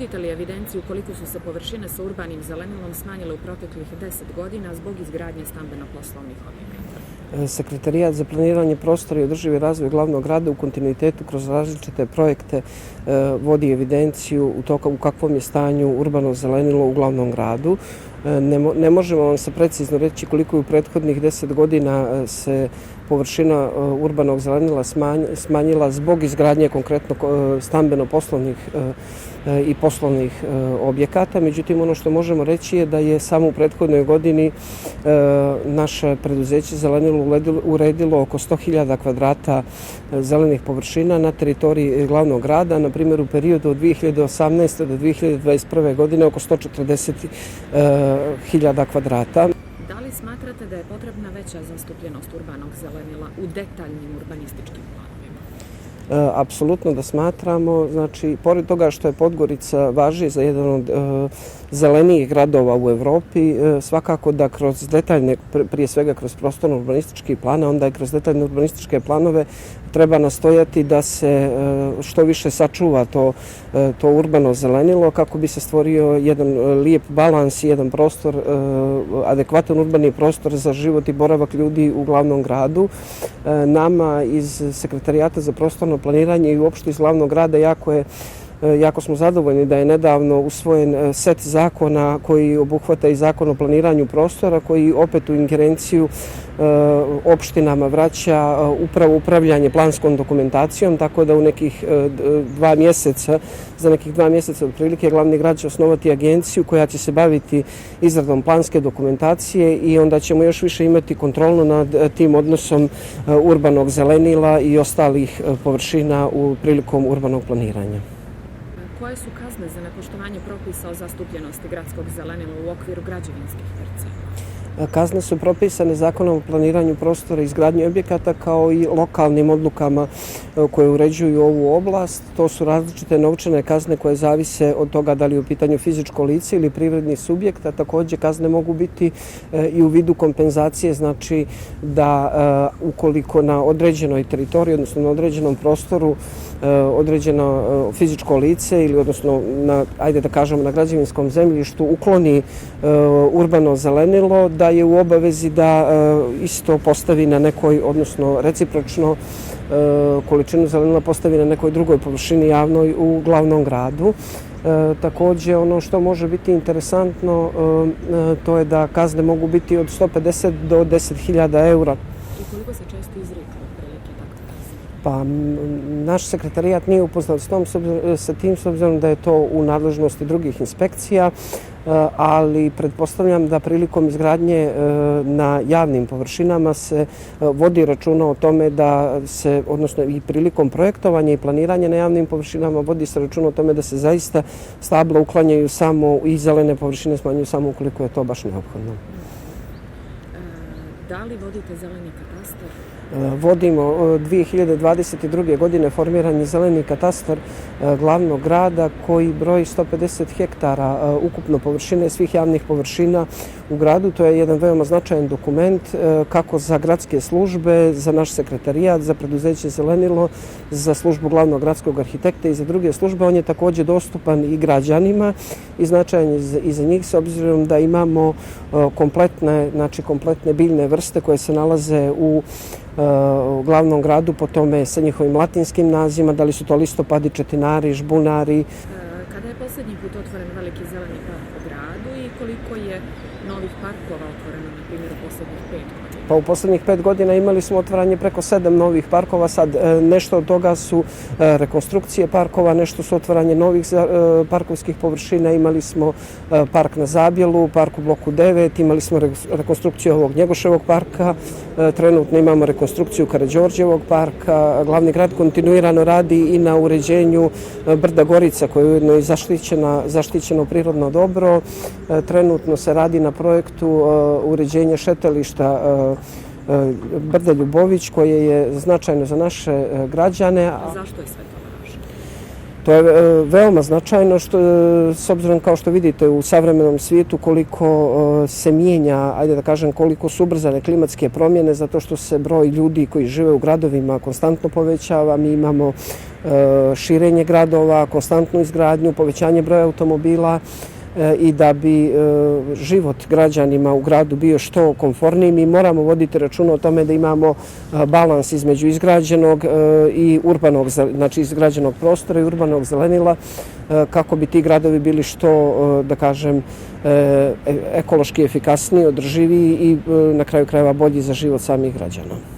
Vodite li evidenciju koliko su se površine sa urbanim zelenilom smanjile u proteklih 10 godina zbog izgradnje stambeno-poslovnih objekata? Sekretarijat za planiranje prostora i održivi razvoj glavnog grada u kontinuitetu kroz različite projekte vodi evidenciju u kakvom je stanju urbano zelenilo u glavnom gradu. Ne možemo vam se precizno reći koliko je u prethodnih 10 godina se površina urbanog zelenila smanjila zbog izgradnje konkretno stambeno-poslovnih i poslovnih objekata. Međutim, ono što možemo reći je da je samo u prethodnoj godini naše preduzeće Zelenilo uredilo oko 100.000 kvadrata zelenih površina na teritoriji glavnog grada. Na primjer, u periodu od 2018. do 2021. godine oko 140.000 kvadrata. Da li smatrate da je potrebna veća zastupljenost urbanog zelenila u detaljnim urbanističkim planovima? Apsolutno da smatramo. Znači, pored toga što je Podgorica važi za jedan od zelenijih gradova u Evropi, svakako da kroz detaljne, prije svega kroz prostorno urbanistički plan, a onda i kroz detaljne urbanističke planove treba nastojati da se što više sačuva to urbano zelenilo kako bi se stvorio jedan lijep balans i jedan prostor, adekvatan urbani prostor za život i boravak ljudi u glavnom gradu. Nama iz Sekretarijata za prostorno planiranje i uopšte iz glavnog grada jako smo zadovoljni da je nedavno usvojen set zakona koji obuhvata i zakon o planiranju prostora, koji opet u ingerenciju opštinama vraća upravo upravljanje planskom dokumentacijom, tako da u nekih 2 mjeseca, za nekih 2 mjeseca otprilike glavni grad će osnovati agenciju koja će se baviti izradom planske dokumentacije i onda ćemo još više imati kontrolu nad tim odnosom urbanog zelenila i ostalih površina prilikom urbanog planiranja. Koje su kazne za nepoštovanje propisa o zastupljenosti gradskog zelenila u okviru građevinskih parcela? Kazne su propisane Zakonom o planiranju prostora i izgradnji objekata kao i lokalnim odlukama koje uređuju ovu oblast. To su različite novčane kazne koje zavise od toga da li je u pitanju fizičko lice ili privredni subjekt, a također kazne mogu biti i u vidu kompenzacije, znači da ukoliko na određenoj teritoriji, odnosno na određenom prostoru određeno fizičko lice ili odnosno na građevinskom zemljištu ukloni urbano zelenilo, da je u obavezi da isto postavi na nekoj, odnosno recipročno količinu zelenila postavi na nekoj drugoj površini javnoj u glavnom gradu. Također, ono što može biti interesantno, to je da kazne mogu biti od 150 do 10.000 eura. I koliko se često izriču otprilike takve kazne? Pa, naš sekretarijat nije upoznat sa tim, s obzirom da je to u nadležnosti drugih inspekcija, ali pretpostavljam da prilikom izgradnje na javnim površinama se vodi računa o tome da se, odnosno i prilikom projektovanja i planiranja na javnim površinama vodi se računa o tome da se zaista stabla uklanjaju samo i zelene površine smanjuju samo ukoliko je to baš neophodno. Da li vodite zeleni katastar? Vodimo 2022. godine formiran je zeleni katastar glavnog grada koji broji 150 hektara ukupno površine svih javnih površina u gradu. To je jedan veoma značajan dokument kako za gradske službe, za naš sekretarijat, za preduzeće Zelenilo, za službu glavnog gradskog arhitekta i za druge službe. On je također dostupan i građanima i značajan je i za njih s obzirom da imamo kompletne biljne vrste koje se nalaze u glavnom gradu po tome sa njihovim latinskim nazivima, da li su to listopadi, četinari, žbunari. Kada je posljednji put otvoren veliki zeleni park u gradu i koliko je novih parkova otvoreno, na primjer, u posljednjih 5 godina? Pa u posljednjih 5 godina imali smo otvaranje preko 7 novih parkova, sad nešto od toga su rekonstrukcije parkova, nešto su otvaranje novih parkovskih površina, imali smo park na Zabjelu, park u bloku 9, imali smo rekonstrukciju ovog Njegoševog parka, trenutno imamo rekonstrukciju Karađorđevog parka, glavni grad kontinuirano radi i na uređenju brda Gorica koja je ujedno i zaštićeno prirodno dobro, trenutno se radi na projektu uređenja šetališta brda Ljubović koje je značajno za naše građane. A zašto je sve to važno? To je veoma značajno s obzirom kao što vidite u savremenom svijetu koliko se mijenja, ajde da kažem koliko su ubrzane klimatske promjene zato što se broj ljudi koji žive u gradovima konstantno povećava. Mi imamo širenje gradova, konstantnu izgradnju, povećanje broja automobila i da bi život građanima u gradu bio što komforniji, mi moramo voditi računa o tome da imamo balans između izgrađenog i urbanog, znači izgrađenog prostora i urbanog zelenila kako bi ti gradovi bili što, da kažem, ekološki efikasniji, održiviji i na kraju krajeva bolji za život samih građana.